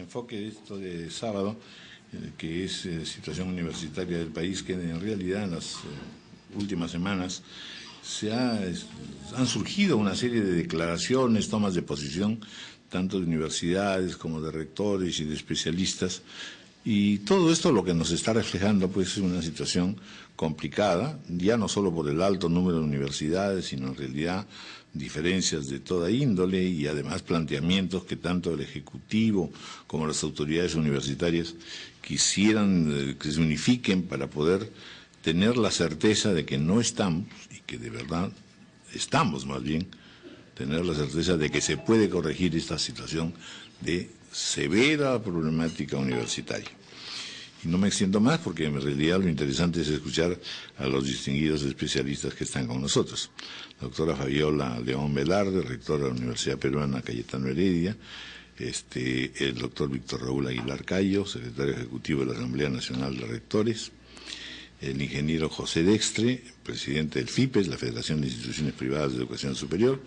enfoque de esto de sábado, que es situación universitaria del país, que en realidad en las últimas semanas han surgido una serie de declaraciones, tomas de posición, tanto de universidades como de rectores y de especialistas, y todo esto lo que nos está reflejando pues es una situación complicada, ya no solo por el alto número de universidades, sino en realidad diferencias de toda índole y además planteamientos que tanto el Ejecutivo como las autoridades universitarias quisieran que se unifiquen para poder tener la certeza de que no estamos, y que de verdad estamos más bien, tener la certeza de que se puede corregir esta situación de severa problemática universitaria. Y no me extiendo más porque en realidad lo interesante es escuchar a los distinguidos especialistas que están con nosotros. La doctora Fabiola León Velarde, rectora de la Universidad Peruana Cayetano Heredia, el doctor Víctor Raúl Aguilar Cayo, secretario ejecutivo de la Asamblea Nacional de Rectores, el ingeniero José Dextre, presidente del FIPES, la Federación de Instituciones Privadas de Educación Superior,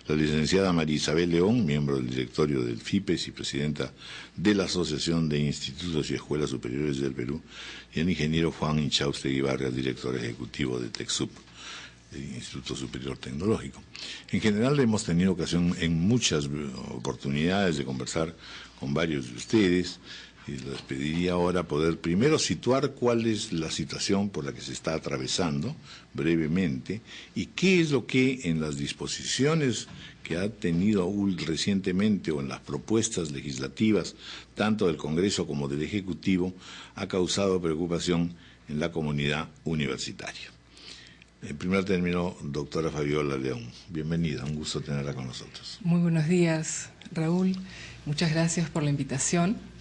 la licenciada María Isabel León, miembro del directorio del FIPES y presidenta de la Asociación de Institutos y Escuelas Superiores del Perú, y el ingeniero Juan Inchaustegui Vargas, director ejecutivo de TECSUP, el Instituto Superior Tecnológico. En general hemos tenido ocasión en muchas oportunidades de conversar con varios de ustedes, y les pediría ahora poder primero situar cuál es la situación por la que se está atravesando brevemente y qué es lo que en las disposiciones que ha tenido recientemente o en las propuestas legislativas tanto del Congreso como del Ejecutivo ha causado preocupación en la comunidad universitaria. En primer término, doctora Fabiola León, bienvenida, un gusto tenerla con nosotros. Muy buenos días, Raúl, muchas gracias por la invitación.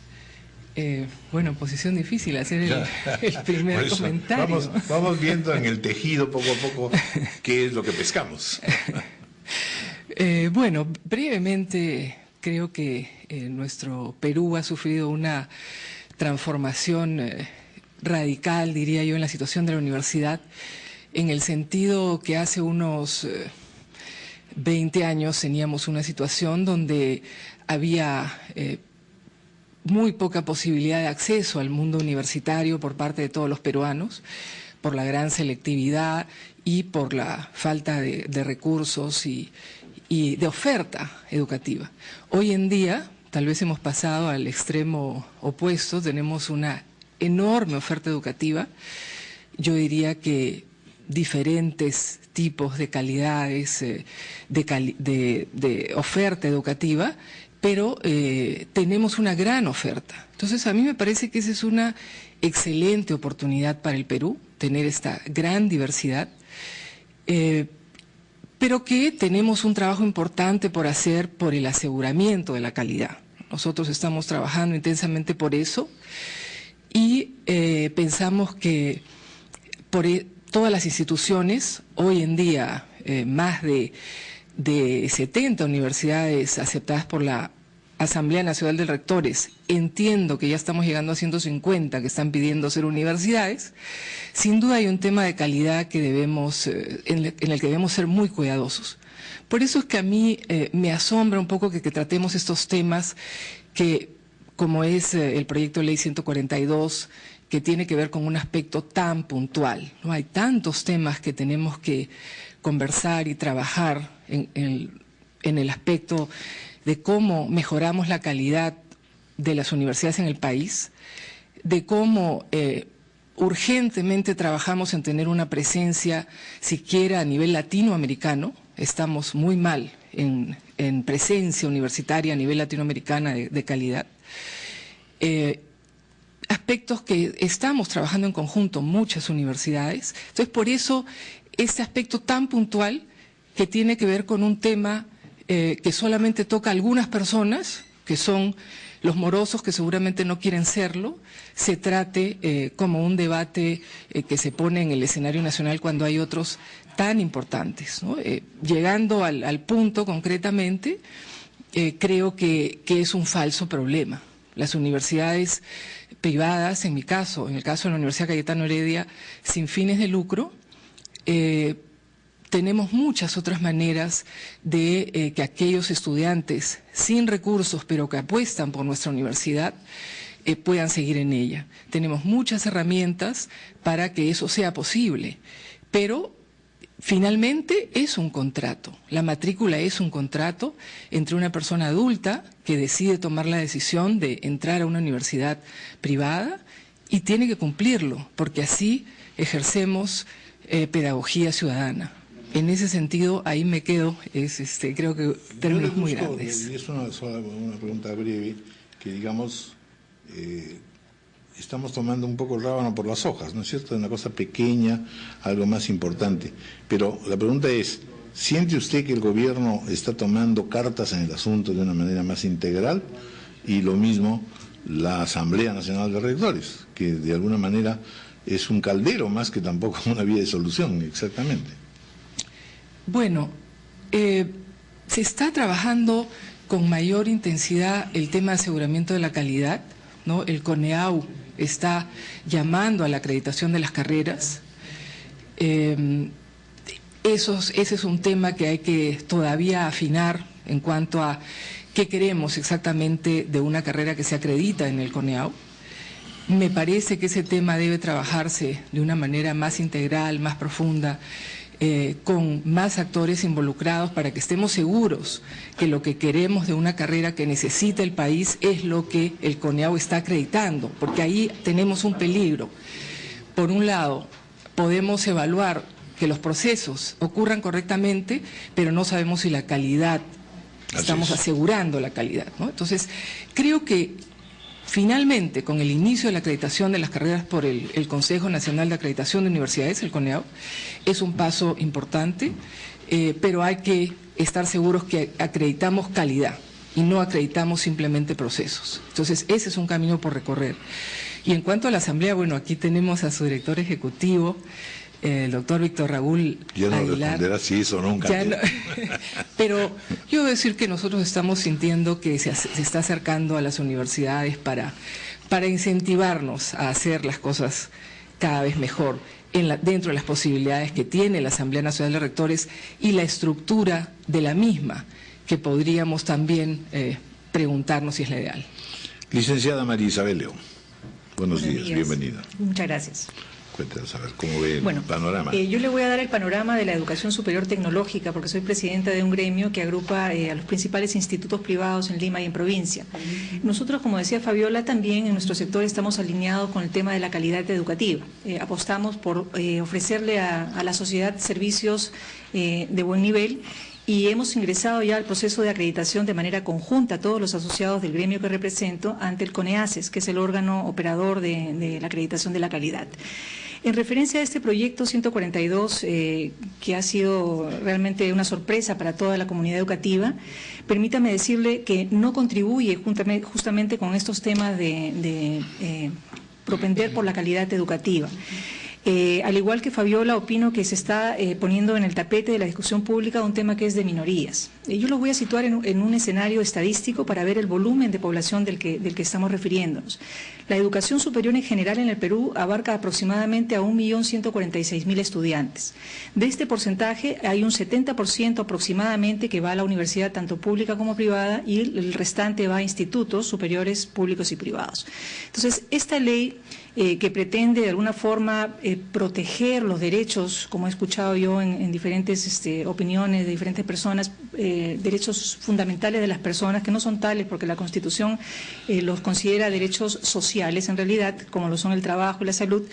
Bueno, posición difícil hacer el primer comentario. Vamos viendo en el tejido poco a poco qué es lo que pescamos. Bueno, brevemente creo que nuestro Perú ha sufrido una transformación radical, diría yo, en la situación de la universidad, en el sentido que hace unos 20 años teníamos una situación donde había muy poca posibilidad de acceso al mundo universitario por parte de todos los peruanos, por la gran selectividad y por la falta de recursos y de oferta educativa. Hoy en día, tal vez hemos pasado al extremo opuesto, tenemos una enorme oferta educativa, yo diría que diferentes tipos de calidades de oferta educativa, pero tenemos una gran oferta. Entonces, a mí me parece que esa es una excelente oportunidad para el Perú, tener esta gran diversidad, pero que tenemos un trabajo importante por hacer por el aseguramiento de la calidad. Nosotros estamos trabajando intensamente por eso y pensamos que todas las instituciones, hoy en día más de 70 universidades aceptadas por la Asamblea Nacional de Rectores, entiendo que ya estamos llegando a 150 que están pidiendo ser universidades, sin duda hay un tema de calidad que en el que debemos ser muy cuidadosos. Por eso es que a mí me asombra un poco que tratemos estos temas que, como es el proyecto de ley 142, que tiene que ver con un aspecto tan puntual, ¿no? Hay tantos temas que tenemos que conversar y trabajar en el aspecto de cómo mejoramos la calidad de las universidades en el país, de cómo urgentemente trabajamos en tener una presencia siquiera a nivel latinoamericano. Estamos muy mal en presencia universitaria a nivel latinoamericana de calidad. Aspectos que estamos trabajando en conjunto muchas universidades. Entonces, por eso, este aspecto tan puntual que tiene que ver con un tema que solamente toca a algunas personas, que son los morosos que seguramente no quieren serlo, se trate como un debate que se pone en el escenario nacional cuando hay otros tan importantes, ¿no? Llegando al punto concretamente, creo que es un falso problema. Las universidades privadas, en mi caso, en el caso de la Universidad Cayetano Heredia, sin fines de lucro, tenemos muchas otras maneras de que aquellos estudiantes sin recursos, pero que apuestan por nuestra universidad, puedan seguir en ella. Tenemos muchas herramientas para que eso sea posible, pero finalmente es un contrato. La matrícula es un contrato entre una persona adulta que decide tomar la decisión de entrar a una universidad privada y tiene que cumplirlo, porque así ejercemos pedagogía ciudadana. En ese sentido, ahí me quedo, creo que términos muy grandes. Y es una pregunta breve, que digamos, estamos tomando un poco el rábano por las hojas, ¿no es cierto? Una cosa pequeña, algo más importante. Pero la pregunta es, ¿siente usted que el gobierno está tomando cartas en el asunto de una manera más integral? Y lo mismo la Asamblea Nacional de Rectores, que de alguna manera es un caldero más que tampoco una vía de solución, exactamente. Bueno, se está trabajando con mayor intensidad el tema de aseguramiento de la calidad, ¿no? El CONEAU está llamando a la acreditación de las carreras. Ese es un tema que hay que todavía afinar en cuanto a qué queremos exactamente de una carrera que se acredita en el CONEAU. Me parece que ese tema debe trabajarse de una manera más integral, más profunda, con más actores involucrados para que estemos seguros que lo que queremos de una carrera que necesita el país es lo que el CONEAU está acreditando, porque ahí tenemos un peligro. Por un lado, podemos evaluar que los procesos ocurran correctamente, pero no sabemos si la calidad, estamos asegurando la calidad, ¿no? Entonces, creo que finalmente, con el inicio de la acreditación de las carreras por el Consejo Nacional de Acreditación de Universidades, el CONEAU, es un paso importante, pero hay que estar seguros que acreditamos calidad y no acreditamos simplemente procesos. Entonces, ese es un camino por recorrer. Y en cuanto a la Asamblea, bueno, aquí tenemos a su director ejecutivo, el doctor Víctor Raúl Ya no Aguilar. Responderá si eso nunca. No, pero yo voy a decir que nosotros estamos sintiendo que se está acercando a las universidades para incentivarnos a hacer las cosas cada vez mejor dentro de las posibilidades que tiene la Asamblea Nacional de Rectores y la estructura de la misma, que podríamos también preguntarnos si es la ideal. Licenciada María Isabel León, buenos días, bienvenida. Muchas gracias. Cuéntanos, a ver, ¿cómo ve el panorama? Yo le voy a dar el panorama de la educación superior tecnológica, porque soy presidenta de un gremio que agrupa a los principales institutos privados en Lima y en provincia. Nosotros, como decía Fabiola, también en nuestro sector estamos alineados con el tema de la calidad educativa. Apostamos por ofrecerle a la sociedad servicios de buen nivel, y hemos ingresado ya al proceso de acreditación de manera conjunta, todos los asociados del gremio que represento, ante el CONEACES, que es el órgano operador de la acreditación de la calidad. En referencia a este proyecto 142, que ha sido realmente una sorpresa para toda la comunidad educativa, permítame decirle que no contribuye justamente con estos temas de propender por la calidad educativa. Al igual que Fabiola, opino que se está poniendo en el tapete de la discusión pública un tema que es de minorías. Yo lo voy a situar en un escenario estadístico para ver el volumen de población del que estamos refiriéndonos. La educación superior en general en el Perú abarca aproximadamente a 1.146.000 estudiantes. De este porcentaje hay un 70% aproximadamente que va a la universidad tanto pública como privada, y el restante va a institutos superiores públicos y privados. Entonces, esta ley que pretende de alguna forma proteger los derechos, como he escuchado yo en diferentes opiniones de diferentes personas, derechos fundamentales de las personas, que no son tales porque la Constitución los considera derechos sociales en realidad, como lo son el trabajo y la salud,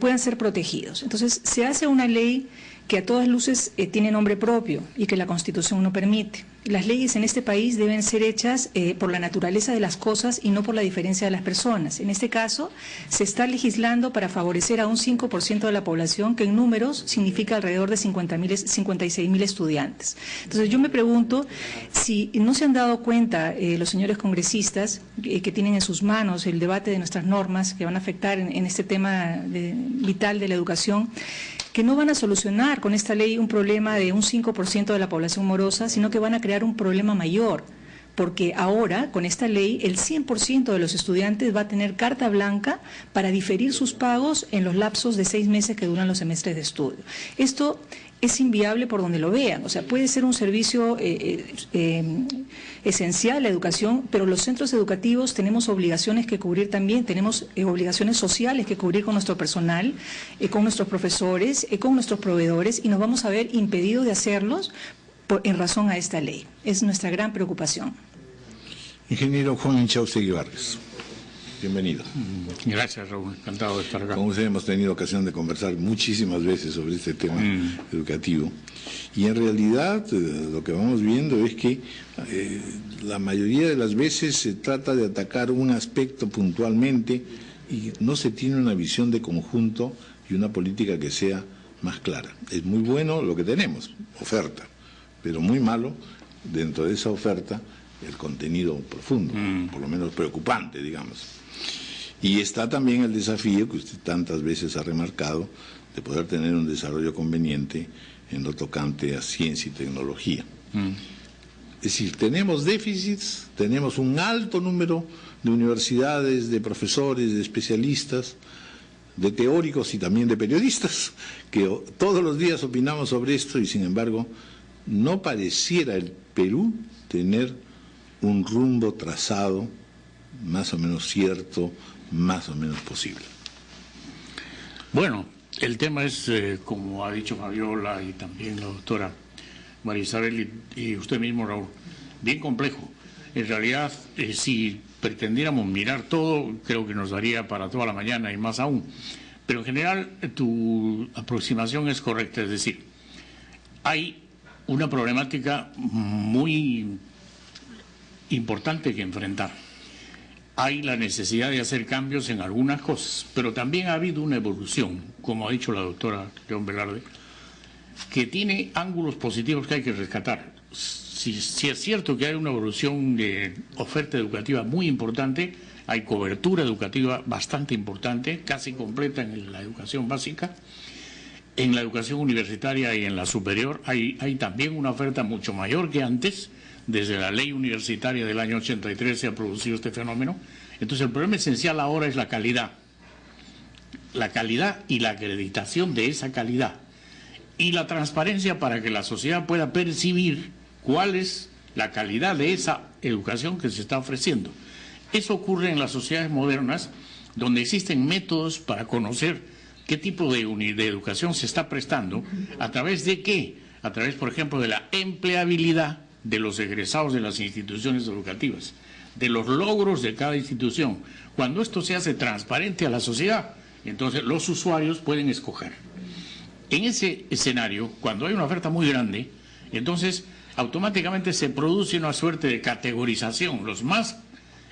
puedan ser protegidos. Entonces, se hace una ley que a todas luces tiene nombre propio y que la Constitución no permite. Las leyes en este país deben ser hechas por la naturaleza de las cosas y no por la diferencia de las personas. En este caso, se está legislando para favorecer a un 5% de la población, que en números significa alrededor de 56.000 estudiantes. Entonces, yo me pregunto si no se han dado cuenta los señores congresistas que tienen en sus manos el debate de nuestras normas que van a afectar en este tema vital de la educación, que no van a solucionar con esta ley un problema de un 5% de la población morosa, sino que van a crear un problema mayor, porque ahora, con esta ley, el 100% de los estudiantes va a tener carta blanca para diferir sus pagos en los lapsos de 6 meses que duran los semestres de estudio. Esto es inviable por donde lo vean, o sea, puede ser un servicio esencial, la educación, pero los centros educativos tenemos obligaciones que cubrir también, tenemos obligaciones sociales que cubrir con nuestro personal, con nuestros profesores, con nuestros proveedores, y nos vamos a ver impedidos de hacerlos en razón a esta ley. Es nuestra gran preocupación. Ingeniero Juan Inchaustegui Vargas, bienvenido. Gracias, Raúl, encantado de estar acá. Con usted hemos tenido ocasión de conversar muchísimas veces sobre este tema educativo, y en realidad lo que vamos viendo es que la mayoría de las veces se trata de atacar un aspecto puntualmente y no se tiene una visión de conjunto y una política que sea más clara. Es muy bueno lo que tenemos, oferta, pero muy malo dentro de esa oferta el contenido profundo, por lo menos preocupante, digamos. Y está también el desafío que usted tantas veces ha remarcado de poder tener un desarrollo conveniente en lo tocante a ciencia y tecnología. Es decir, tenemos déficits, tenemos un alto número de universidades, de profesores, de especialistas, de teóricos y también de periodistas, que todos los días opinamos sobre esto, y sin embargo no pareciera el Perú tener un rumbo trazado más o menos cierto, más o menos posible. Bueno, el tema es, como ha dicho Fabiola y también la doctora María Isabel y usted mismo, Raúl, bien complejo. En realidad, si pretendiéramos mirar todo, creo que nos daría para toda la mañana y más aún. Pero en general, tu aproximación es correcta, es decir, hay una problemática muy importante que enfrentar. Hay la necesidad de hacer cambios en algunas cosas, pero también ha habido una evolución, como ha dicho la doctora León Velarde, que tiene ángulos positivos que hay que rescatar. Si es cierto que hay una evolución de oferta educativa muy importante, hay cobertura educativa bastante importante, casi completa en la educación básica. En la educación universitaria y en la superior hay también una oferta mucho mayor que antes. Desde la ley universitaria del año 83 se ha producido este fenómeno. Entonces el problema esencial ahora es la calidad y la acreditación de esa calidad, y la transparencia para que la sociedad pueda percibir cuál es la calidad de esa educación que se está ofreciendo. Eso ocurre en las sociedades modernas, donde existen métodos para conocer qué tipo de educación se está prestando, a través de qué, a través, por ejemplo, de la empleabilidad de los egresados de las instituciones educativas, de los logros de cada institución. Cuando esto se hace transparente a la sociedad, entonces los usuarios pueden escoger. En ese escenario, cuando hay una oferta muy grande, entonces automáticamente se produce una suerte de categorización. Los más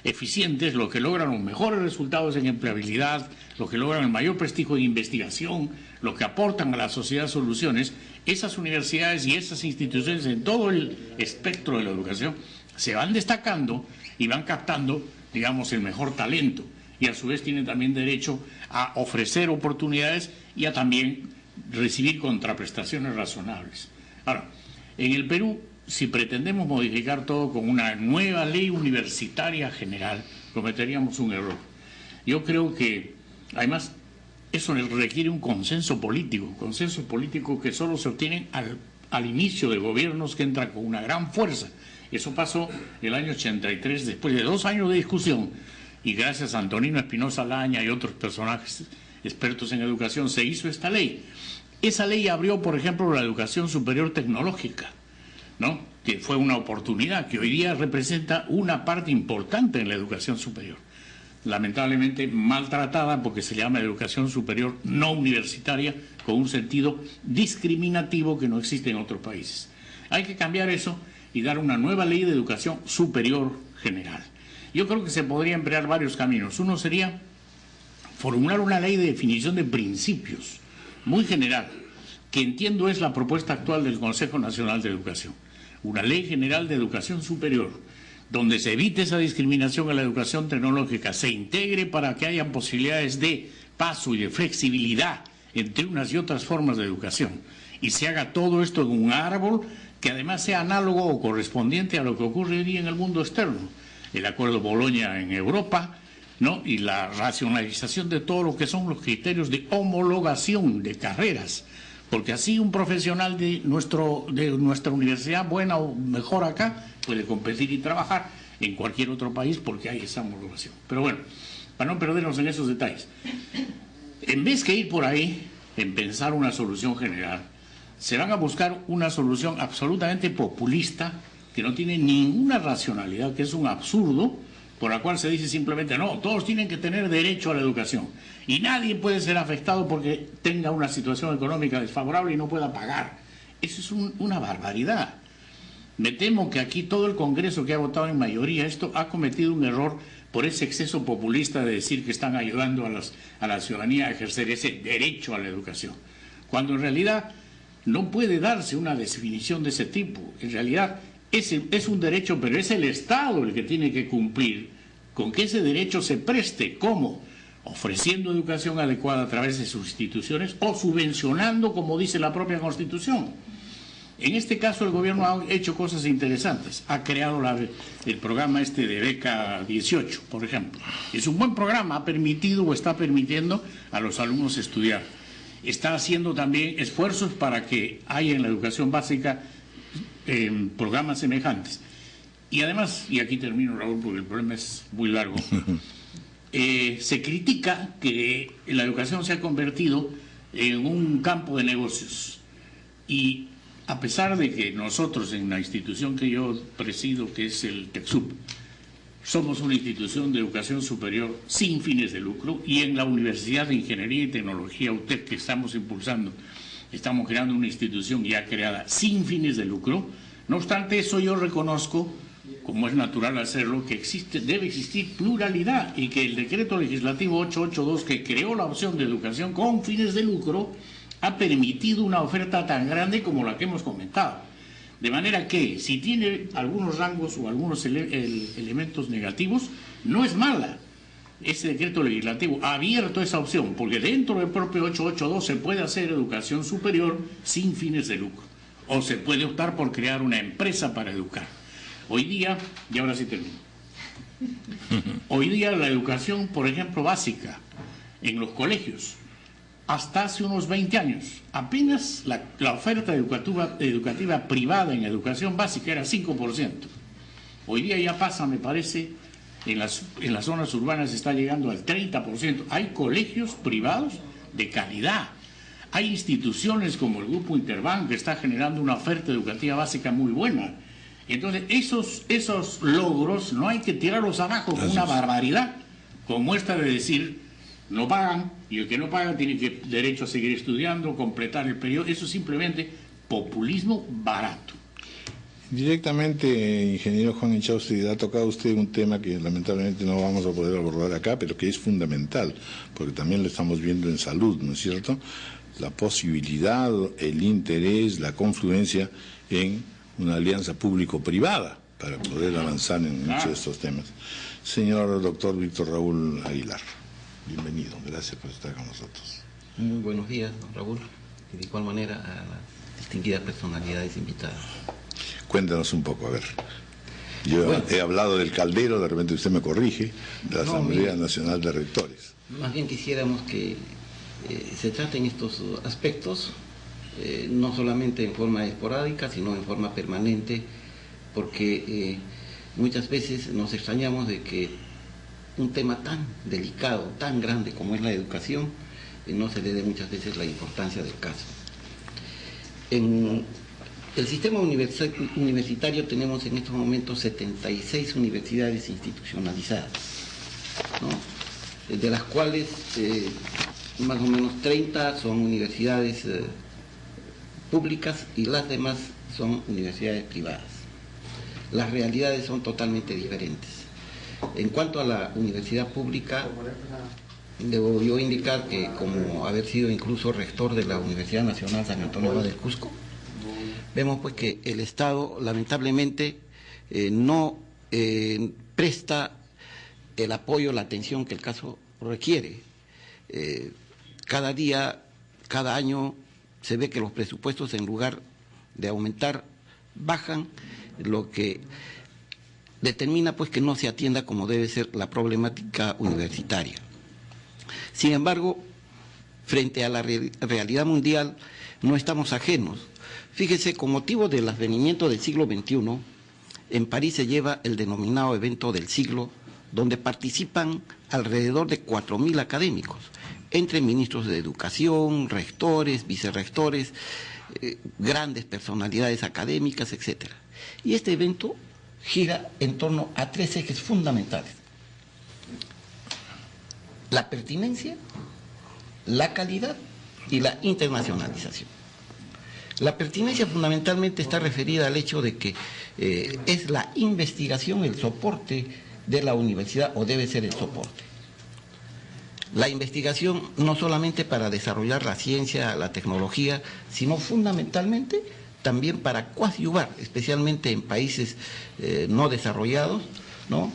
eficientes, los que logran los mejores resultados en empleabilidad, los que logran el mayor prestigio de investigación, los que aportan a la sociedad soluciones, esas universidades y esas instituciones en todo el espectro de la educación se van destacando y van captando, digamos, el mejor talento, y a su vez tienen también derecho a ofrecer oportunidades y a también recibir contraprestaciones razonables. Ahora, en el Perú, si pretendemos modificar todo con una nueva ley universitaria general, cometeríamos un error. Yo creo que, además, eso requiere un consenso político que solo se obtiene al inicio de gobiernos que entran con una gran fuerza. Eso pasó el año 83, después de 2 años de discusión, y gracias a Antonino Espinosa Laña y otros personajes expertos en educación se hizo esta ley. Esa ley abrió, por ejemplo, la educación superior tecnológica, ¿no?, que fue una oportunidad que hoy día representa una parte importante en la educación superior, lamentablemente maltratada porque se llama educación superior no universitaria, con un sentido discriminativo que no existe en otros países. Hay que cambiar eso y dar una nueva ley de educación superior general. Yo creo que se podría emplear varios caminos. Uno sería formular una ley de definición de principios muy general, que entiendo es la propuesta actual del Consejo Nacional de Educación. Una ley general de educación superior, donde se evite esa discriminación en la educación tecnológica, se integre para que haya posibilidades de paso y de flexibilidad entre unas y otras formas de educación, y se haga todo esto en un árbol que además sea análogo o correspondiente a lo que ocurre hoy día en el mundo externo. El acuerdo Boloña en Europa, ¿no? Y la racionalización de todo lo que son los criterios de homologación de carreras, porque así un profesional de nuestra universidad, buena o mejor acá, puede competir y trabajar en cualquier otro país porque hay esa homologación. Pero bueno, para no perdernos en esos detalles, en vez que ir por ahí en pensar una solución general, se van a buscar una solución absolutamente populista que no tiene ninguna racionalidad, que es un absurdo, por la cual se dice simplemente, no, todos tienen que tener derecho a la educación y nadie puede ser afectado porque tenga una situación económica desfavorable y no pueda pagar. Eso es una barbaridad. Me temo que aquí todo el Congreso que ha votado en mayoría esto ha cometido un error por ese exceso populista de decir que están ayudando a la ciudadanía a ejercer ese derecho a la educación, cuando en realidad no puede darse una definición de ese tipo. En realidad es un derecho, pero es el Estado el que tiene que cumplir con que ese derecho se preste. ¿Cómo? Ofreciendo educación adecuada a través de sus instituciones o subvencionando, como dice la propia Constitución. En este caso el gobierno ha hecho cosas interesantes. Ha creado el programa de Beca 18, por ejemplo. Es un buen programa, ha permitido o está permitiendo a los alumnos estudiar. Está haciendo también esfuerzos para que haya en la educación básica programas semejantes. Y además, y aquí termino, Raúl, porque el problema es muy largo, se critica que la educación se ha convertido en un campo de negocios. Y a pesar de que nosotros en la institución que yo presido, que es el TECSUP, somos una institución de educación superior sin fines de lucro, y en la Universidad de Ingeniería y Tecnología UTEC que estamos impulsando, estamos creando una institución ya creada sin fines de lucro. No obstante eso, yo reconozco, como es natural hacerlo, que debe existir pluralidad y que el decreto legislativo 882 que creó la opción de educación con fines de lucro ha permitido una oferta tan grande como la que hemos comentado. De manera que, si tiene algunos rangos o algunos elementos negativos, no es mala. Ese decreto legislativo ha abierto esa opción, porque dentro del propio 882 se puede hacer educación superior sin fines de lucro, o se puede optar por crear una empresa para educar. Hoy día, y ahora sí termino, hoy día la educación, por ejemplo, básica, en los colegios, hasta hace unos 20 años, apenas la oferta educativa privada en educación básica era 5%. Hoy día ya pasa, me parece, en las zonas urbanas está llegando al 30%. Hay colegios privados de calidad. Hay instituciones como el Grupo Interbank que está generando una oferta educativa básica muy buena. Entonces, esos logros no hay que tirarlos abajo con una barbaridad, con muestra de decir, no pagan, y el que no paga tiene derecho a seguir estudiando, completar el periodo. Eso es simplemente populismo barato. Directamente, ingeniero Juan Inchausti, ha tocado usted un tema que lamentablemente no vamos a poder abordar acá, pero que es fundamental, porque también lo estamos viendo en salud, ¿no es cierto? La posibilidad, el interés, la confluencia en una alianza público-privada para poder avanzar en muchos de estos temas. Señor doctor Víctor Raúl Aguilar, bienvenido, gracias por estar con nosotros. Muy buenos días, don Raúl, y de igual manera a las distinguidas personalidades invitadas. Cuéntanos un poco, a ver. Yo he hablado del caldero, de repente usted me corrige, de la Asamblea Nacional de Rectores. Más bien quisiéramos que se traten estos aspectos, no solamente en forma esporádica, sino en forma permanente, porque muchas veces nos extrañamos de que un tema tan delicado, tan grande como es la educación, no se le dé muchas veces la importancia del caso. En el sistema universitario tenemos en estos momentos 76 universidades institucionalizadas, ¿no? De las cuales más o menos 30 son universidades públicas y las demás son universidades privadas. Las realidades son totalmente diferentes. En cuanto a la universidad pública, debo yo indicar que, como haber sido incluso rector de la Universidad Nacional San Antonio Abad del Cusco, vemos pues que el Estado lamentablemente no presta el apoyo, la atención que el caso requiere. Cada día, cada año se ve que los presupuestos, en lugar de aumentar, bajan, lo que determina pues que no se atienda como debe ser la problemática universitaria. Sin embargo, frente a la realidad mundial no estamos ajenos. Fíjese, con motivo del advenimiento del siglo XXI, en París se lleva el denominado evento del siglo, donde participan alrededor de 4.000 académicos, entre ministros de educación, rectores, vicerrectores, grandes personalidades académicas, etc. Y este evento gira en torno a 3 ejes fundamentales: la pertinencia, la calidad y la internacionalización. La pertinencia fundamentalmente está referida al hecho de que es la investigación el soporte de la universidad, o debe ser el soporte. La investigación no solamente para desarrollar la ciencia, la tecnología, sino fundamentalmente también para coadyuvar, especialmente en países no desarrollados, ¿no?,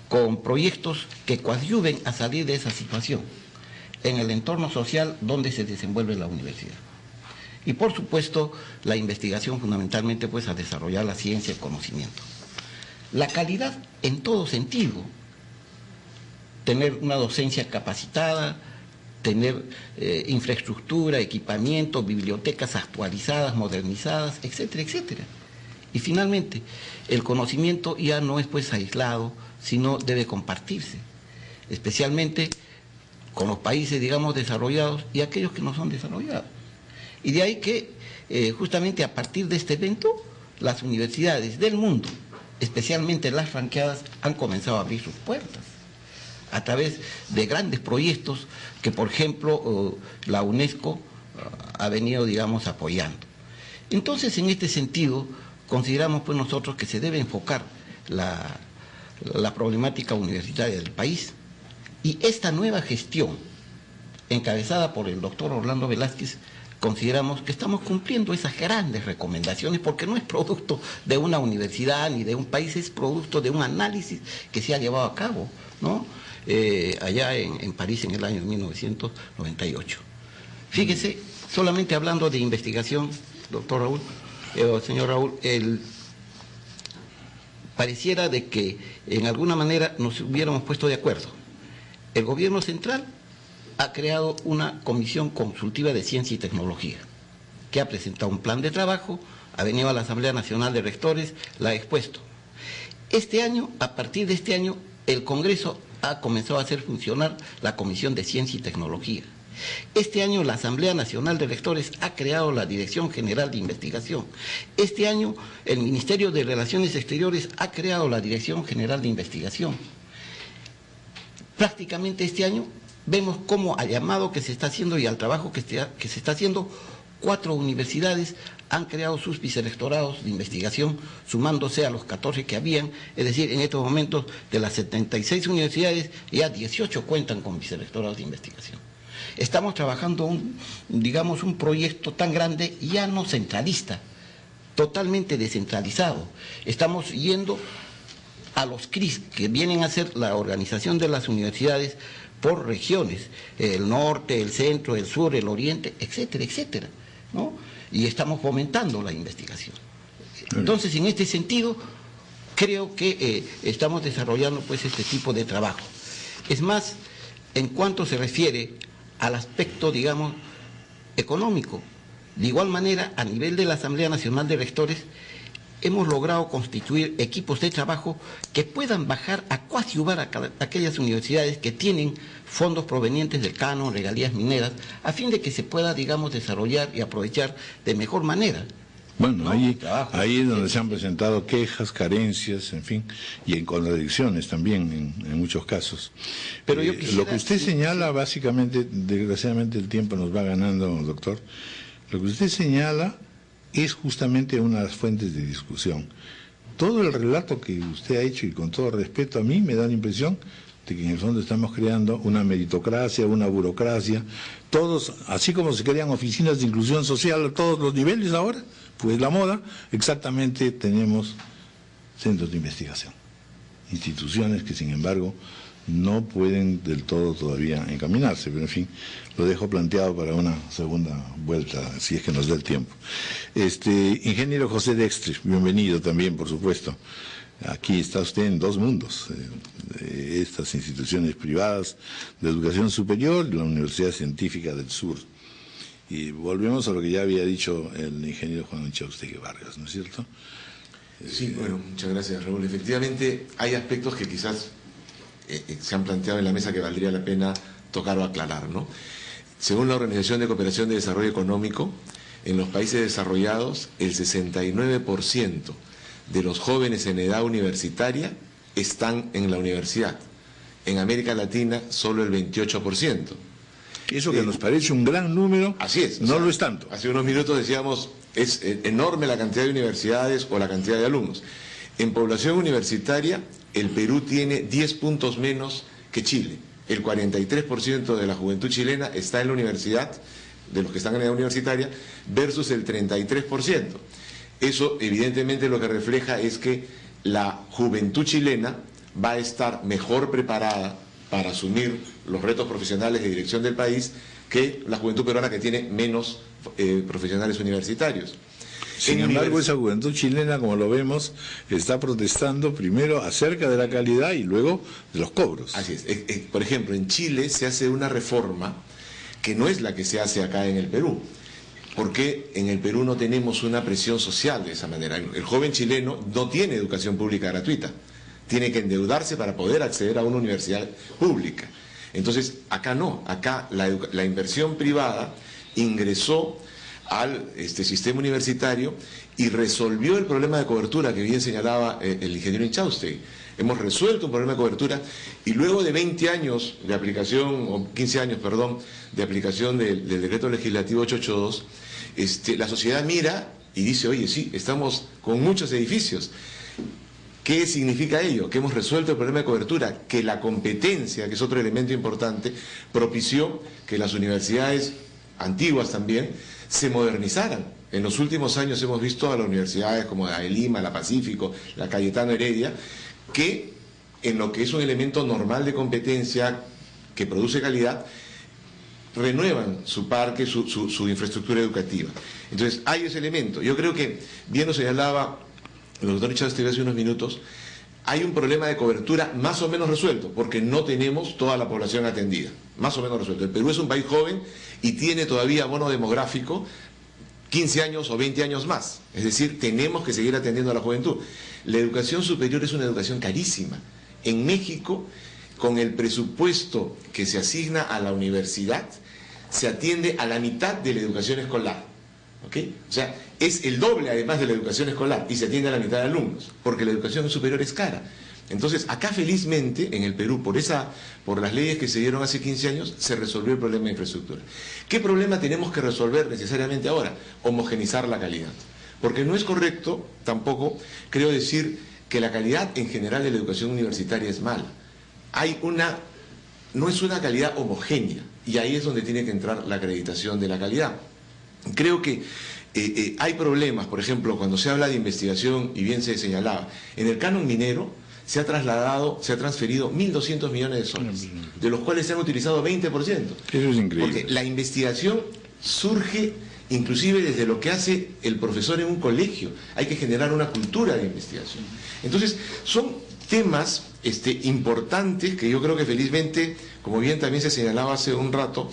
con proyectos que coadyuven a salir de esa situación en el entorno social donde se desenvuelve la universidad. Y por supuesto, la investigación fundamentalmente pues a desarrollar la ciencia y el conocimiento. La calidad en todo sentido, tener una docencia capacitada, tener infraestructura, equipamiento, bibliotecas actualizadas, modernizadas, etcétera, etcétera. Y finalmente, el conocimiento ya no es pues aislado, sino debe compartirse, especialmente con los países, digamos, desarrollados y aquellos que no son desarrollados. Y de ahí que, justamente a partir de este evento, las universidades del mundo, especialmente las franqueadas, han comenzado a abrir sus puertas a través de grandes proyectos que, por ejemplo, la UNESCO ha venido, digamos, apoyando. Entonces, en este sentido, consideramos pues nosotros que se debe enfocar la problemática universitaria del país, y esta nueva gestión, encabezada por el doctor Orlando Velázquez, consideramos que estamos cumpliendo esas grandes recomendaciones, porque no es producto de una universidad ni de un país, es producto de un análisis que se ha llevado a cabo, ¿no?, allá en París en el año 1998. Fíjese, solamente hablando de investigación, doctor Raúl, señor Raúl, pareciera de que en alguna manera nos hubiéramos puesto de acuerdo. El gobierno central ha creado una comisión consultiva de ciencia y tecnología, que ha presentado un plan de trabajo, ha venido a la Asamblea Nacional de Rectores, la ha expuesto. Este año, a partir de este año, el Congreso ha comenzado a hacer funcionar la Comisión de Ciencia y Tecnología. Este año la Asamblea Nacional de Rectores ha creado la Dirección General de Investigación. Este año el Ministerio de Relaciones Exteriores ha creado la Dirección General de Investigación. Prácticamente este año vemos cómo al llamado que se está haciendo y al trabajo que se está haciendo, 4 universidades han creado sus vicerrectorados de investigación, sumándose a los 14 que habían. Es decir, en estos momentos de las 76 universidades, ya 18 cuentan con vicerrectorados de investigación. Estamos trabajando un proyecto tan grande, ya no centralista, totalmente descentralizado. Estamos yendo a los CRIS, que vienen a ser la organización de las universidades por regiones, el norte, el centro, el sur, el oriente, etcétera, etcétera, ¿no? Y estamos fomentando la investigación. Entonces, en este sentido, creo que estamos desarrollando pues este tipo de trabajo. Es más, en cuanto se refiere al aspecto, digamos, económico, de igual manera, a nivel de la Asamblea Nacional de Rectores, hemos logrado constituir equipos de trabajo que puedan bajar a coadyuvar a aquellas universidades que tienen fondos provenientes del canon, regalías mineras, a fin de que se pueda, digamos, desarrollar y aprovechar de mejor manera. Bueno, ¿no? ahí es donde se han presentado quejas, carencias, en fin, y en contradicciones también en muchos casos. Pero yo quisiera, lo que usted señala, básicamente, desgraciadamente el tiempo nos va ganando, doctor, lo que usted señala es justamente una de las fuentes de discusión. Todo el relato que usted ha hecho, y con todo respeto a mí, me da la impresión de que en el fondo estamos creando una meritocracia, una burocracia, todos, así como se crean oficinas de inclusión social a todos los niveles ahora, pues la moda, exactamente tenemos centros de investigación, instituciones que sin embargo no pueden del todo todavía encaminarse, pero en fin, lo dejo planteado para una segunda vuelta, si es que nos da el tiempo. Ingeniero José Dextre, bienvenido también, por supuesto. Aquí está usted en dos mundos, estas instituciones privadas de educación superior y la Universidad Científica del Sur. Y volvemos a lo que ya había dicho el ingeniero Juan Inchaustegui Vargas, ¿no es cierto? Sí, bueno, muchas gracias, Raúl. Efectivamente, hay aspectos que quizás se han planteado en la mesa que valdría la pena tocar o aclarar, ¿no? Según la Organización de Cooperación de Desarrollo Económico, en los países desarrollados, el 69% de los jóvenes en edad universitaria están en la universidad. En América Latina, solo el 28%. Eso que nos parece un gran número, así es, no lo es tanto. Hace unos minutos decíamos, es enorme la cantidad de universidades o la cantidad de alumnos. En población universitaria, el Perú tiene 10 puntos menos que Chile. El 43% de la juventud chilena está en la universidad, de los que están en la edad universitaria, versus el 33%. Eso evidentemente lo que refleja es que la juventud chilena va a estar mejor preparada para asumir los retos profesionales de dirección del país que la juventud peruana, que tiene menos profesionales universitarios. Sin embargo, esa juventud chilena, como lo vemos, está protestando primero acerca de la calidad y luego de los cobros. Así es. Por ejemplo, en Chile se hace una reforma que no es la que se hace acá en el Perú, porque en el Perú no tenemos una presión social de esa manera. El joven chileno no tiene educación pública gratuita, tiene que endeudarse para poder acceder a una universidad pública. Entonces, acá no, acá la inversión privada ingresó al sistema universitario y resolvió el problema de cobertura que bien señalaba el ingeniero Inchaustegui. Hemos resuelto un problema de cobertura y luego de 20 años de aplicación, o 15 años, perdón, de aplicación del decreto legislativo 882, la sociedad mira y dice, oye, sí, estamos con muchos edificios. ¿Qué significa ello? Que hemos resuelto el problema de cobertura, que la competencia, que es otro elemento importante, propició que las universidades antiguas también se modernizaran. En los últimos años hemos visto a las universidades como la de Lima, la Pacífico, la Cayetano Heredia, que en lo que es un elemento normal de competencia que produce calidad, renuevan su parque, su infraestructura educativa. Entonces, hay ese elemento. Yo creo que, bien lo señalaba el doctor Inchaustegui hace unos minutos, hay un problema de cobertura más o menos resuelto, porque no tenemos toda la población atendida, más o menos resuelto. El Perú es un país joven y tiene todavía bono demográfico 15 años o 20 años más. Es decir, tenemos que seguir atendiendo a la juventud. La educación superior es una educación carísima. En México, con el presupuesto que se asigna a la universidad, se atiende a la mitad de la educación escolar. ¿Okay? O sea, es el doble además de la educación escolar y se atiende a la mitad de alumnos, porque la educación superior es cara. Entonces, acá felizmente, en el Perú, por las leyes que se dieron hace 15 años, se resolvió el problema de infraestructura. ¿Qué problema tenemos que resolver necesariamente ahora? Homogenizar la calidad. Porque no es correcto, tampoco, creo decir, que la calidad en general de la educación universitaria es mala. No es una calidad homogénea, y ahí es donde tiene que entrar la acreditación de la calidad. Creo que hay problemas, por ejemplo, cuando se habla de investigación, y bien se señalaba, en el canon minero se ha transferido 1.200 millones de soles, de los cuales se han utilizado 20%. Eso es increíble. Porque la investigación surge inclusive desde lo que hace el profesor en un colegio. Hay que generar una cultura de investigación. Entonces, son temas importantes que yo creo que felizmente, como bien también se señalaba hace un rato,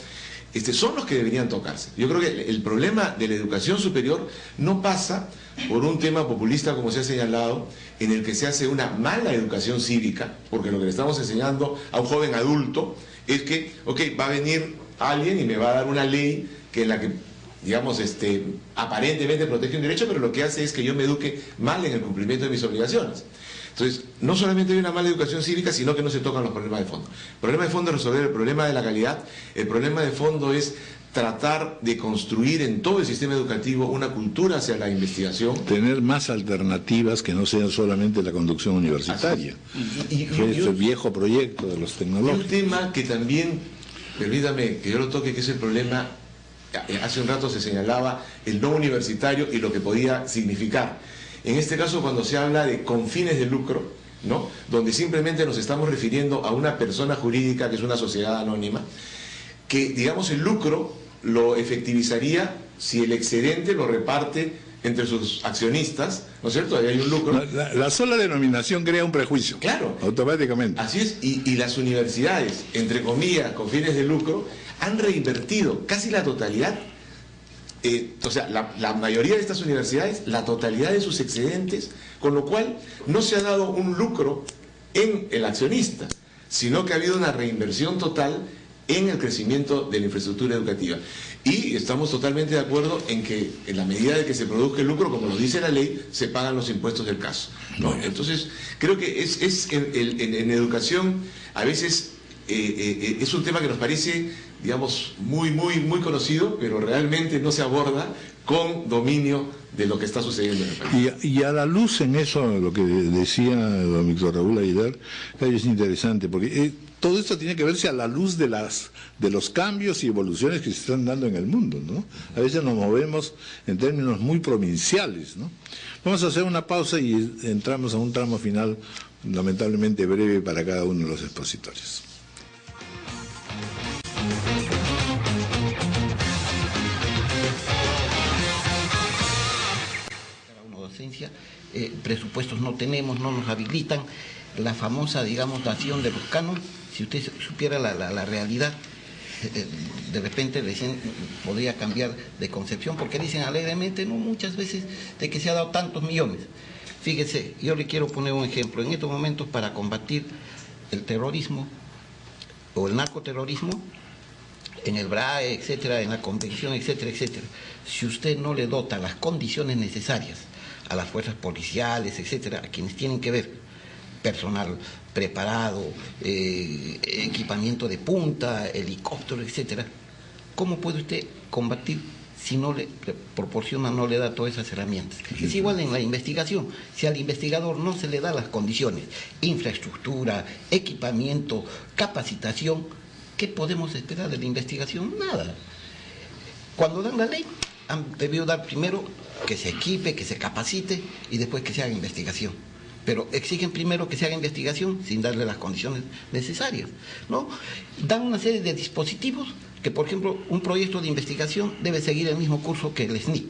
son los que deberían tocarse. Yo creo que el problema de la educación superior no pasa por un tema populista, como se ha señalado, en el que se hace una mala educación cívica, porque lo que le estamos enseñando a un joven adulto es que, va a venir alguien y me va a dar una ley en la que, digamos, aparentemente protege un derecho, pero lo que hace es que yo me eduque mal en el cumplimiento de mis obligaciones. Entonces, no solamente hay una mala educación cívica, sino que no se tocan los problemas de fondo. El problema de fondo es resolver el problema de la calidad. El problema de fondo es tratar de construir en todo el sistema educativo una cultura hacia la investigación. Tener más alternativas que no sean solamente la conducción universitaria. El viejo proyecto de los tecnológicos. Un tema que también, permítame que yo lo toque, que es el problema, hace un rato se señalaba el no universitario y lo que podía significar. En este caso, cuando se habla de con fines de lucro, ¿no? Donde simplemente nos estamos refiriendo a una persona jurídica que es una sociedad anónima, que, digamos, el lucro lo efectivizaría si el excedente lo reparte entre sus accionistas, ¿no es cierto? Ahí hay un lucro. La sola denominación crea un prejuicio. Claro. Automáticamente. Así es, y las universidades, entre comillas, con fines de lucro, han reinvertido casi la totalidad, o sea, la mayoría de estas universidades, la totalidad de sus excedentes, con lo cual no se ha dado un lucro en el accionista, sino que ha habido una reinversión total en el crecimiento de la infraestructura educativa. Y estamos totalmente de acuerdo en que en la medida de que se produzca el lucro, como lo dice la ley, se pagan los impuestos del caso, ¿no? Entonces, creo que en educación a veces es un tema que nos parece, digamos, muy conocido, pero realmente no se aborda con dominio de lo que está sucediendo en el país. Y a la luz en eso, lo que decía don Víctor Raúl Aguilar, es interesante, porque todo esto tiene que verse a la luz de los cambios y evoluciones que se están dando en el mundo, ¿no? A veces nos movemos en términos muy provinciales, ¿no? Vamos a hacer una pausa y entramos a un tramo final, lamentablemente breve para cada uno de los expositores. Presupuestos no tenemos, no nos habilitan, la famosa, digamos, nación de los cánones. Si usted supiera la realidad, de repente recién podría cambiar de concepción, porque dicen alegremente, no, muchas veces, de que se ha dado tantos millones. Fíjese, yo le quiero poner un ejemplo. En estos momentos, para combatir el terrorismo o el narcoterrorismo, en el BRAE, etcétera, en la convención, etcétera, etcétera, si usted no le dota las condiciones necesarias a las fuerzas policiales, etcétera, a quienes tienen que ver, personal preparado, equipamiento de punta, helicóptero, etcétera, ¿cómo puede usted combatir si no le proporciona, no le da todas esas herramientas? Es igual en la investigación. Si al investigador no se le da las condiciones, infraestructura, equipamiento, capacitación, ¿qué podemos esperar de la investigación? Nada. Cuando dan la ley, han debido dar primero que se equipe, que se capacite y después que se haga investigación. Pero exigen primero que se haga investigación sin darle las condiciones necesarias, ¿no? Dan una serie de dispositivos que, por ejemplo, un proyecto de investigación debe seguir el mismo curso que el SNI.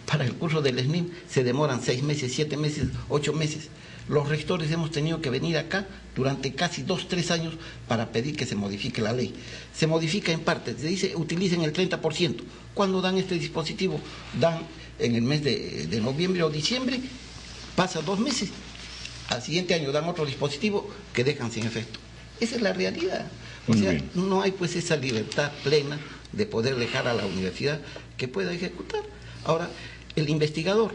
Para el curso del SNI se demoran 6 meses, 7 meses, 8 meses. Los rectores hemos tenido que venir acá durante casi 2-3 años para pedir que se modifique la ley. Se modifica en parte, se dice utilicen el 30%. ¿Cuándo dan este dispositivo? Dan en el mes de noviembre o diciembre, pasa 2 meses, al siguiente año dan otro dispositivo que dejan sin efecto. Esa es la realidad. O sea, no hay pues esa libertad plena de poder dejar a la universidad que pueda ejecutar. Ahora, el investigador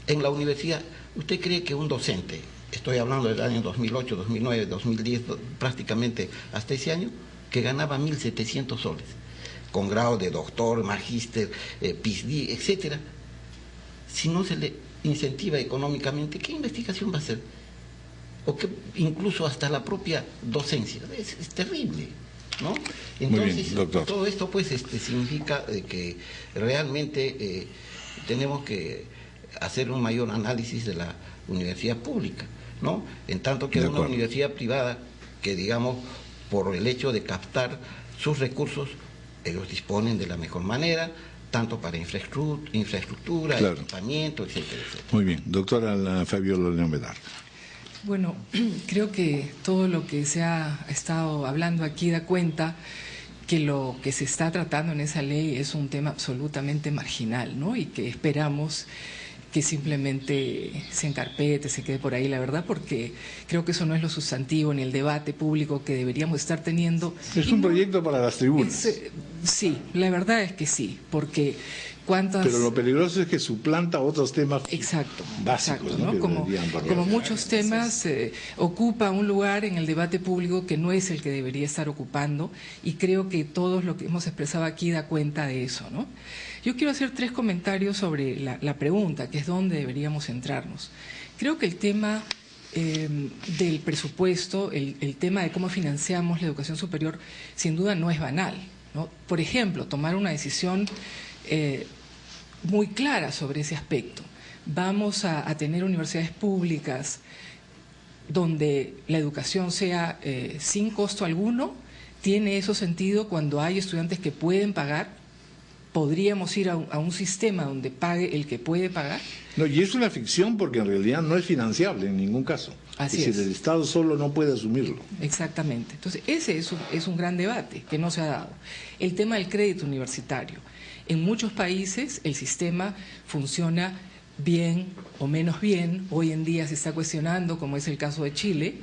en la universidad, ¿usted cree que un docente, estoy hablando del año 2008, 2009, 2010, prácticamente hasta ese año, que ganaba 1.700 soles, con grado de doctor, magíster, PhD, etcétera, si no se le incentiva económicamente, ¿qué investigación va a hacer? O que incluso hasta la propia docencia, es terrible, ¿no? Entonces, muy bien, doctor. Todo esto pues significa que realmente tenemos que hacer un mayor análisis de la universidad pública, ¿no? En tanto que una universidad privada que, digamos, por el hecho de captar sus recursos, ellos disponen de la mejor manera, tanto para infraestructura, claro, equipamiento, etcétera, etcétera. Muy bien. Doctora Fabiola León Bedard. Bueno, creo que todo lo que se ha estado hablando aquí da cuenta que lo que se está tratando en esa ley es un tema absolutamente marginal, ¿no? Y que esperamos que simplemente se encarpete, se quede por ahí, la verdad, porque creo que eso no es lo sustantivo ni el debate público que deberíamos estar teniendo. Es un proyecto para las tribunas. Sí, la verdad es que sí, porque cuántas... Pero lo peligroso es que suplanta otros temas exacto, básicos, ¿no? Como muchos temas ocupa un lugar en el debate público que no es el que debería estar ocupando, y creo que todos lo que hemos expresado aquí da cuenta de eso, ¿no? Yo quiero hacer 3 comentarios sobre la pregunta, que es dónde deberíamos centrarnos. Creo que el tema del presupuesto, el tema de cómo financiamos la educación superior, sin duda no es banal, ¿no? Por ejemplo, tomar una decisión muy clara sobre ese aspecto. Vamos a tener universidades públicas donde la educación sea sin costo alguno. Tiene eso sentido cuando hay estudiantes que pueden pagar. Podríamos ir a un sistema donde pague el que puede pagar. No, y es una ficción porque en realidad no es financiable en ningún caso. Así es decir, el Estado solo no puede asumirlo. Exactamente. Entonces, ese es un gran debate que no se ha dado. El tema del crédito universitario. En muchos países el sistema funciona bien o menos bien. Hoy en día se está cuestionando, como es el caso de Chile,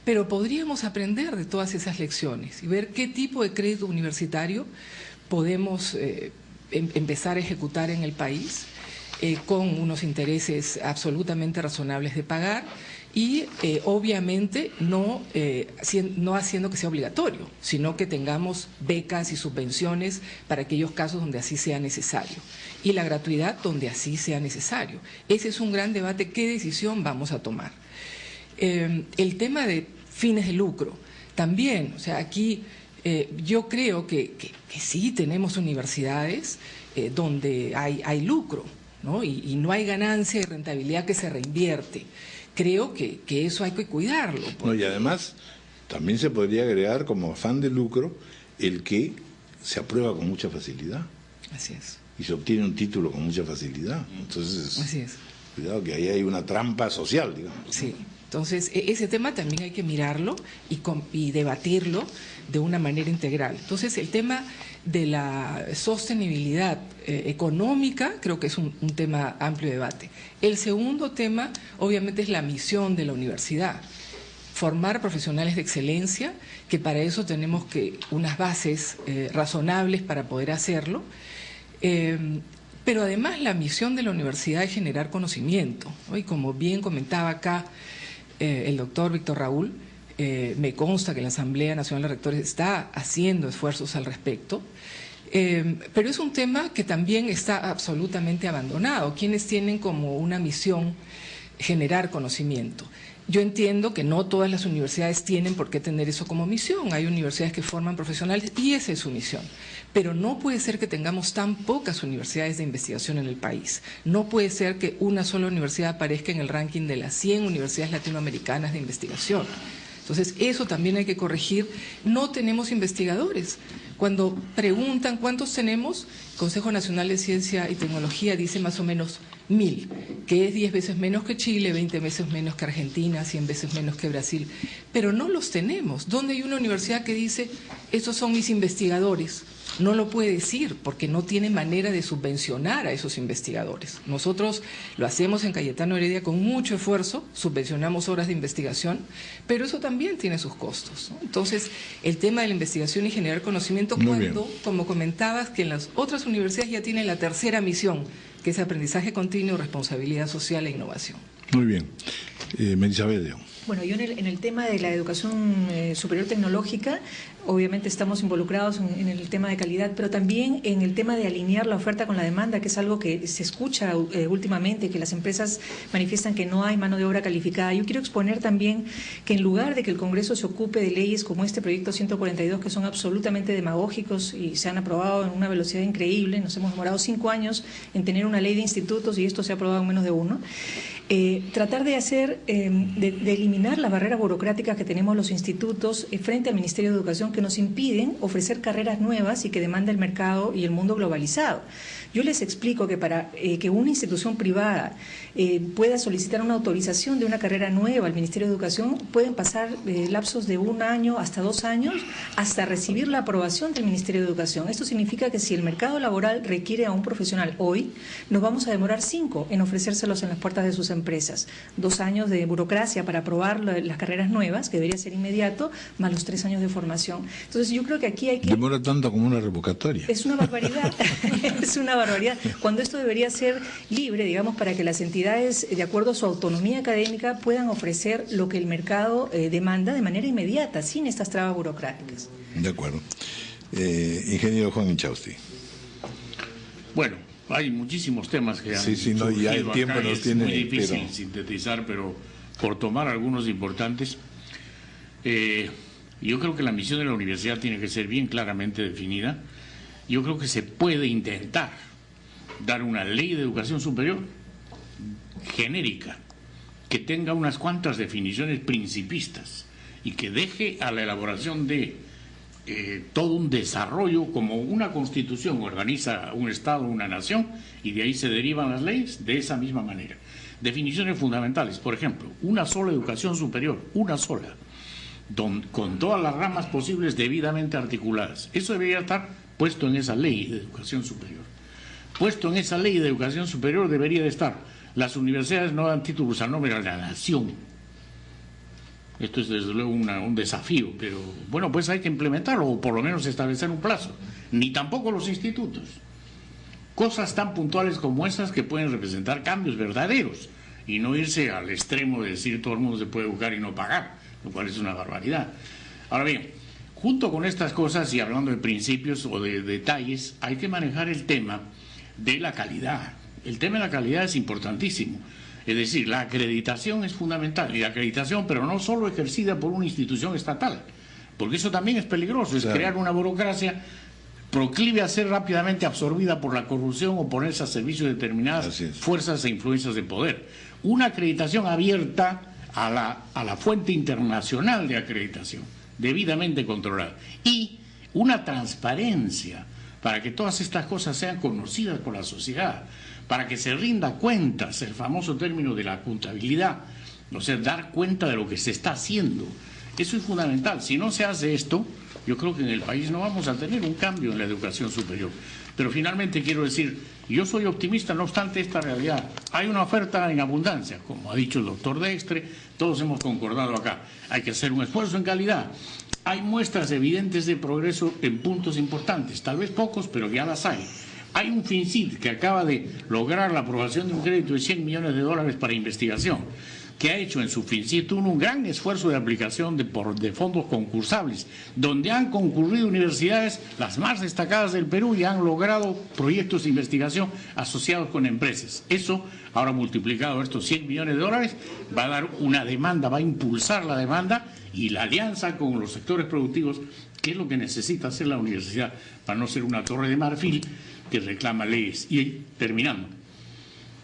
pero podríamos aprender de todas esas lecciones y ver qué tipo de crédito universitario podemos empezar a ejecutar en el país con unos intereses absolutamente razonables de pagar y obviamente no haciendo que sea obligatorio, sino que tengamos becas y subvenciones para aquellos casos donde así sea necesario y la gratuidad donde así sea necesario. Ese es un gran debate, ¿qué decisión vamos a tomar? El tema de fines de lucro, también, o sea, aquí yo creo que sí tenemos universidades donde hay lucro, ¿no? Y no hay ganancia y rentabilidad que se reinvierte. Creo que eso hay que cuidarlo. No, y además también se podría agregar como afán de lucro el que se aprueba con mucha facilidad. Así es. Y se obtiene un título con mucha facilidad. Entonces, así es. Cuidado que ahí hay una trampa social, digamos. Sí. Entonces, ese tema también hay que mirarlo y debatirlo de una manera integral. Entonces, el tema de la sostenibilidad económica creo que es un tema amplio de debate. El segundo tema, obviamente, es la misión de la universidad. Formar profesionales de excelencia, que para eso tenemos unas bases razonables para poder hacerlo. Pero además la misión de la universidad es generar conocimiento, ¿no? Y como bien comentaba acá el doctor Víctor Raúl, me consta que la Asamblea Nacional de Rectores está haciendo esfuerzos al respecto, pero es un tema que también está absolutamente abandonado. Quienes tienen como una misión generar conocimiento. Yo entiendo que no todas las universidades tienen por qué tener eso como misión. Hay universidades que forman profesionales y esa es su misión. Pero no puede ser que tengamos tan pocas universidades de investigación en el país. No puede ser que una sola universidad aparezca en el ranking de las 100 universidades latinoamericanas de investigación. Entonces, eso también hay que corregir. No tenemos investigadores. Cuando preguntan cuántos tenemos, el Consejo Nacional de Ciencia y Tecnología dice más o menos 1000, que es 10 veces menos que Chile, 20 veces menos que Argentina, 100 veces menos que Brasil. Pero no los tenemos. ¿Dónde hay una universidad que dice, estos son mis investigadores? No lo puede decir porque no tiene manera de subvencionar a esos investigadores. Nosotros lo hacemos en Cayetano Heredia con mucho esfuerzo, subvencionamos horas de investigación, pero eso también tiene sus costos, ¿no? Entonces, el tema de la investigación y generar conocimiento cuando, como comentabas, que en las otras universidades ya tienen la tercera misión, que es aprendizaje continuo, responsabilidad social e innovación. Muy bien. Marisabel León. Bueno, yo en el tema de la educación superior tecnológica, obviamente estamos involucrados en el tema de calidad, pero también en el tema de alinear la oferta con la demanda, que es algo que se escucha últimamente, que las empresas manifiestan que no hay mano de obra calificada. Yo quiero exponer también que en lugar de que el Congreso se ocupe de leyes como este proyecto 142, que son absolutamente demagógicos y se han aprobado en una velocidad increíble, nos hemos demorado 5 años en tener una ley de institutos y esto se ha aprobado en menos de 1, tratar de hacer, de eliminar las barreras burocráticas que tenemos los institutos frente al Ministerio de Educación que nos impiden ofrecer carreras nuevas y que demanda el mercado y el mundo globalizado. Yo les explico que para que una institución privada pueda solicitar una autorización de una carrera nueva al Ministerio de Educación, pueden pasar lapsos de 1 año hasta 2 años hasta recibir la aprobación del Ministerio de Educación. Esto significa que si el mercado laboral requiere a un profesional hoy, nos vamos a demorar 5 en ofrecérselos en las puertas de sus empresas. 2 años de burocracia para aprobar las carreras nuevas, que debería ser inmediato, más los 3 años de formación. Entonces yo creo que aquí hay que... Demora tanto como una revocatoria. Es una barbaridad, es una barbaridad. Cuando esto debería ser libre, digamos, para que las entidades, de acuerdo a su autonomía académica, puedan ofrecer lo que el mercado demanda de manera inmediata, sin estas trabas burocráticas. De acuerdo. Ingeniero Juan Inchausti. Bueno, hay muchísimos temas que han no, ya el tiempo nos tiene... Es muy difícil sintetizar, pero por tomar algunos importantes, yo creo que la misión de la universidad tiene que ser bien claramente definida. Yo creo que se puede intentar dar una ley de educación superior genérica que tenga unas cuantas definiciones principistas y que deje a la elaboración de todo un desarrollo, como una constitución organiza un Estado, una nación, y de ahí se derivan las leyes de esa misma manera. Definiciones fundamentales, por ejemplo, una sola educación superior, una sola, con todas las ramas posibles debidamente articuladas. Eso debería estar puesto en esa ley de educación superior. Puesto en esa ley de educación superior debería de estar: las universidades no dan títulos al nombre de la nación. Esto es desde luego un desafío, pero bueno, pues hay que implementarlo, o por lo menos establecer un plazo. Ni tampoco los institutos. Cosas tan puntuales como esas que pueden representar cambios verdaderos, y no irse al extremo de decir todo el mundo se puede educar y no pagar, lo cual es una barbaridad. Ahora bien, junto con estas cosas, y hablando de principios o de detalles, hay que manejar el tema de la calidad. El tema de la calidad es importantísimo. Es decir, la acreditación es fundamental, y la acreditación, pero no solo ejercida por una institución estatal, porque eso también es peligroso, es crear una burocracia proclive a ser rápidamente absorbida por la corrupción o ponerse a servicio de determinadas fuerzas e influencias de poder. Una acreditación abierta a la fuente internacional de acreditación, debidamente controlada, y una transparencia para que todas estas cosas sean conocidas por la sociedad, para que se rinda cuentas, el famoso término de la contabilidad, o sea, dar cuenta de lo que se está haciendo. Eso es fundamental. Si no se hace esto, yo creo que en el país no vamos a tener un cambio en la educación superior. Pero finalmente quiero decir, yo soy optimista, no obstante esta realidad. Hay una oferta en abundancia, como ha dicho el doctor Dextre, todos hemos concordado acá. Hay que hacer un esfuerzo en calidad. Hay muestras evidentes de progreso en puntos importantes, tal vez pocos, pero ya las hay. Hay un FINCIT que acaba de lograr la aprobación de un crédito de $100 millones para investigación, que ha hecho en su FINCIT un gran esfuerzo de aplicación de fondos concursables, donde han concurrido universidades, las más destacadas del Perú, y han logrado proyectos de investigación asociados con empresas. Eso, ahora multiplicado estos $100 millones, va a dar una demanda, va a impulsar la demanda y la alianza con los sectores productivos, que es lo que necesita hacer la universidad para no ser una torre de marfil que reclama leyes. Y terminando,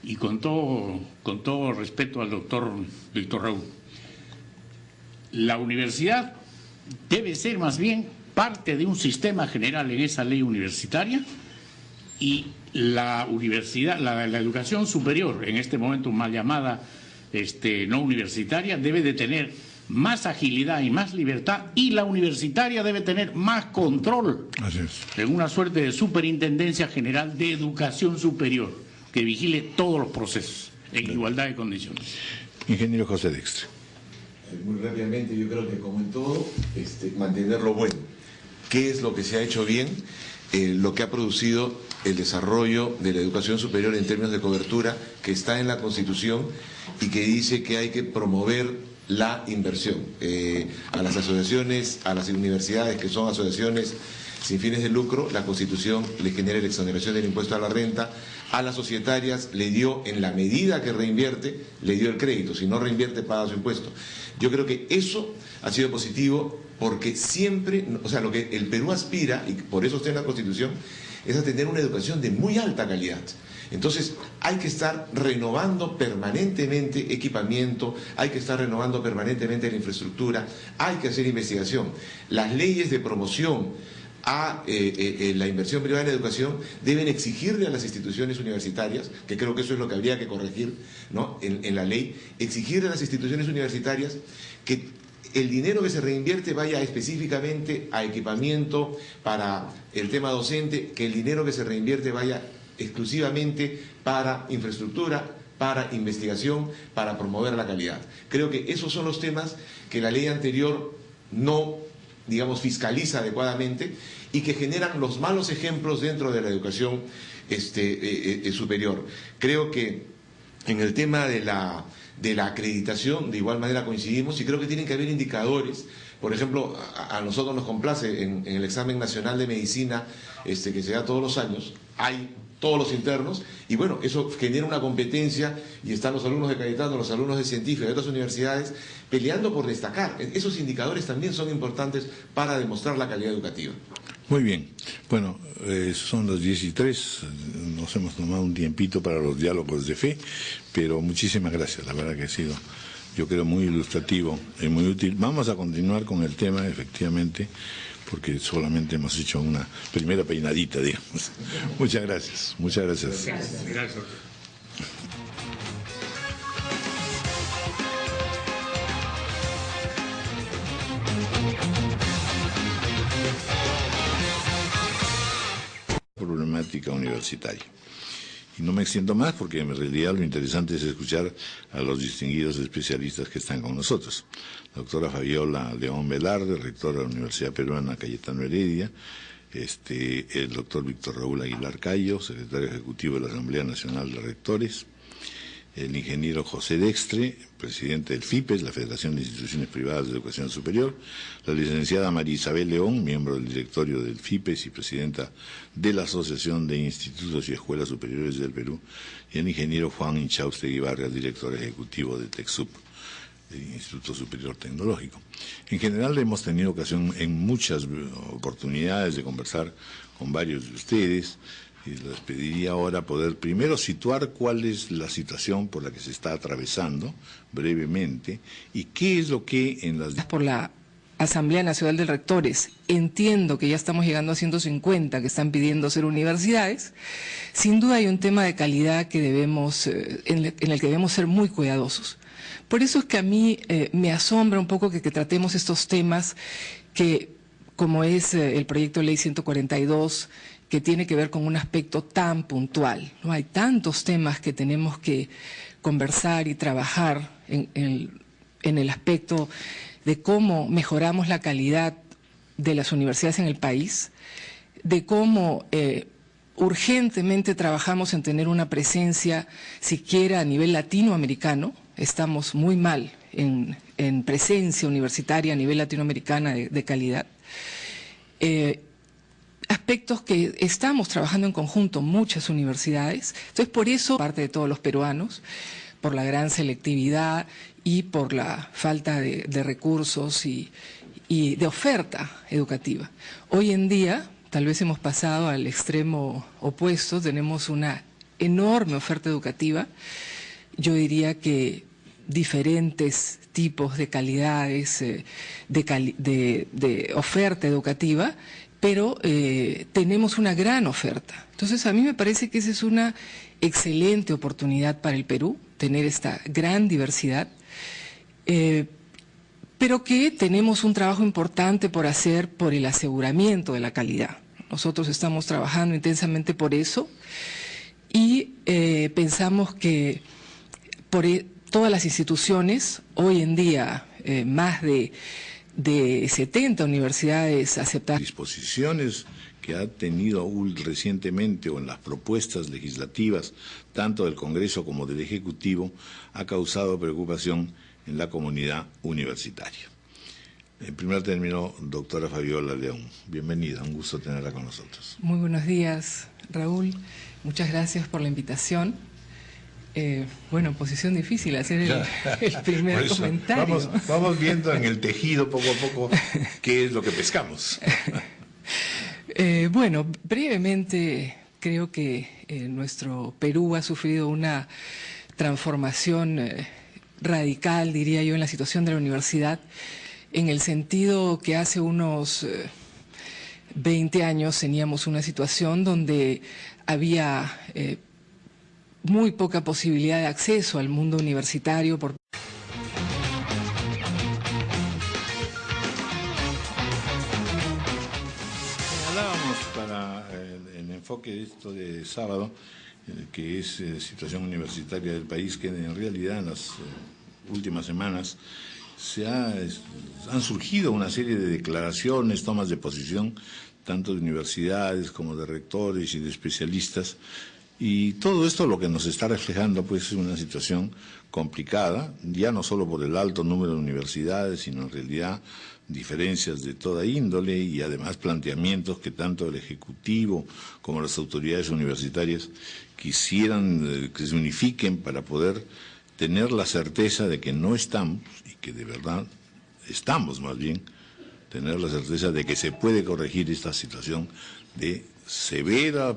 y con todo respeto al doctor Víctor Raúl, la universidad debe ser más bien parte de un sistema general en esa ley universitaria, y la universidad, la educación superior, en este momento mal llamada no universitaria, debe de tener más agilidad y más libertad, y la universitaria debe tener más control. Así es. En una suerte de superintendencia general de educación superior que vigile todos los procesos en igualdad de condiciones. Ingeniero José Dextre. Muy rápidamente, yo creo que como en todo, mantener lo bueno. ¿Qué es lo que se ha hecho bien? Lo que ha producido el desarrollo de la educación superior en términos de cobertura, que está en la Constitución y que dice que hay que promover la inversión. A las asociaciones, a las universidades que son asociaciones sin fines de lucro, la Constitución le genera la exoneración del impuesto a la renta. A las societarias le dio, en la medida que reinvierte, le dio el crédito. Si no reinvierte, paga su impuesto. Yo creo que eso ha sido positivo, porque siempre, o sea, lo que el Perú aspira, y por eso está en la Constitución, es a tener una educación de muy alta calidad. Entonces hay que estar renovando permanentemente equipamiento, hay que estar renovando permanentemente la infraestructura, hay que hacer investigación. Las leyes de promoción a la inversión privada en educación deben exigirle a las instituciones universitarias, que creo que eso es lo que habría que corregir, ¿no?, en la ley, exigirle a las instituciones universitarias que el dinero que se reinvierte vaya específicamente a equipamiento para el tema docente, que el dinero que se reinvierte vaya exclusivamente para infraestructura, para investigación, para promover la calidad. Creo que esos son los temas que la ley anterior no, digamos, fiscaliza adecuadamente, y que generan los malos ejemplos dentro de la educación superior. Creo que en el tema de la acreditación, de igual manera coincidimos, y creo que tienen que haber indicadores. Por ejemplo, a nosotros nos complace en el examen nacional de medicina, que se da todos los años, hay todos los internos, y bueno, eso genera una competencia, y están los alumnos de Cayetano, los alumnos de científicas de otras universidades peleando por destacar. Esos indicadores también son importantes para demostrar la calidad educativa. Muy bien. Bueno, son las 10:03. Nos hemos tomado un tiempito para los diálogos de fe, pero muchísimas gracias. La verdad que ha sido, yo creo, muy ilustrativo y muy útil. Vamos a continuar con el tema, efectivamente, porque solamente hemos hecho una primera peinadita, digamos. Muchas gracias. Muchas gracias. Gracias. Problemática universitaria. Y no me extiendo más porque en realidad lo interesante es escuchar a los distinguidos especialistas que están con nosotros. La doctora Fabiola León Velarde, rectora de la Universidad Peruana Cayetano Heredia, el doctor Víctor Raúl Aguilar Cayo, secretario ejecutivo de la Asamblea Nacional de Rectores, el ingeniero José Dextre, presidente del FIPES, la Federación de Instituciones Privadas de Educación Superior, la licenciada María Isabel León, miembro del directorio del FIPES y presidenta de la Asociación de Institutos y Escuelas Superiores del Perú, y el ingeniero Juan Inchaustegui Vargas, director ejecutivo de TECSUP, el Instituto Superior Tecnológico. En general hemos tenido ocasión en muchas oportunidades de conversar con varios de ustedes. Y les pediría ahora poder primero situar cuál es la situación por la que se está atravesando brevemente y qué es lo que en las... Por la Asamblea Nacional de Rectores, entiendo que ya estamos llegando a 150 que están pidiendo ser universidades. Sin duda hay un tema de calidad que debemos, en el que debemos ser muy cuidadosos. Por eso es que a mí me asombra un poco que tratemos estos temas que, como es el proyecto de ley 142, que tiene que ver con un aspecto tan puntual. ¿No? Hay tantos temas que tenemos que conversar y trabajar en el aspecto de cómo mejoramos la calidad de las universidades en el país, de cómo urgentemente trabajamos en tener una presencia siquiera a nivel latinoamericano. Estamos muy mal en presencia universitaria a nivel latinoamericana de calidad. Aspectos que estamos trabajando en conjunto muchas universidades. Entonces, por eso, parte de todos los peruanos, por la gran selectividad y por la falta de recursos y de oferta educativa. Hoy en día, tal vez hemos pasado al extremo opuesto, tenemos una enorme oferta educativa. Yo diría que diferentes tipos de calidades de oferta educativa, pero tenemos una gran oferta. Entonces, a mí me parece que esa es una excelente oportunidad para el Perú, tener esta gran diversidad, pero que tenemos un trabajo importante por hacer por el aseguramiento de la calidad. Nosotros estamos trabajando intensamente por eso y pensamos que todas las instituciones, hoy en día más de 70 universidades aceptadas. Disposiciones que ha tenido recientemente o en las propuestas legislativas, tanto del Congreso como del Ejecutivo, ha causado preocupación en la comunidad universitaria. En primer término, doctora Fabiola León, bienvenida, un gusto tenerla con nosotros. Muy buenos días, Raúl. Muchas gracias por la invitación. Bueno, posición difícil hacer el primer comentario. Vamos viendo en el tejido poco a poco qué es lo que pescamos. Bueno, brevemente creo que nuestro Perú ha sufrido una transformación radical, diría yo, en la situación de la universidad, en el sentido que hace unos 20 años teníamos una situación donde había muy poca posibilidad de acceso al mundo universitario por Hablábamos para el enfoque de esto de sábado, que es situación universitaria del país, que en realidad en las últimas semanas han surgido una serie de declaraciones, tomas de posición, tanto de universidades como de rectores y de especialistas. Y todo esto lo que nos está reflejando pues es una situación complicada, ya no solo por el alto número de universidades, sino en realidad diferencias de toda índole y además planteamientos que tanto el Ejecutivo como las autoridades universitarias quisieran que se unifiquen para poder tener la certeza de que no estamos, y que de verdad estamos más bien, tener la certeza de que se puede corregir esta situación de severa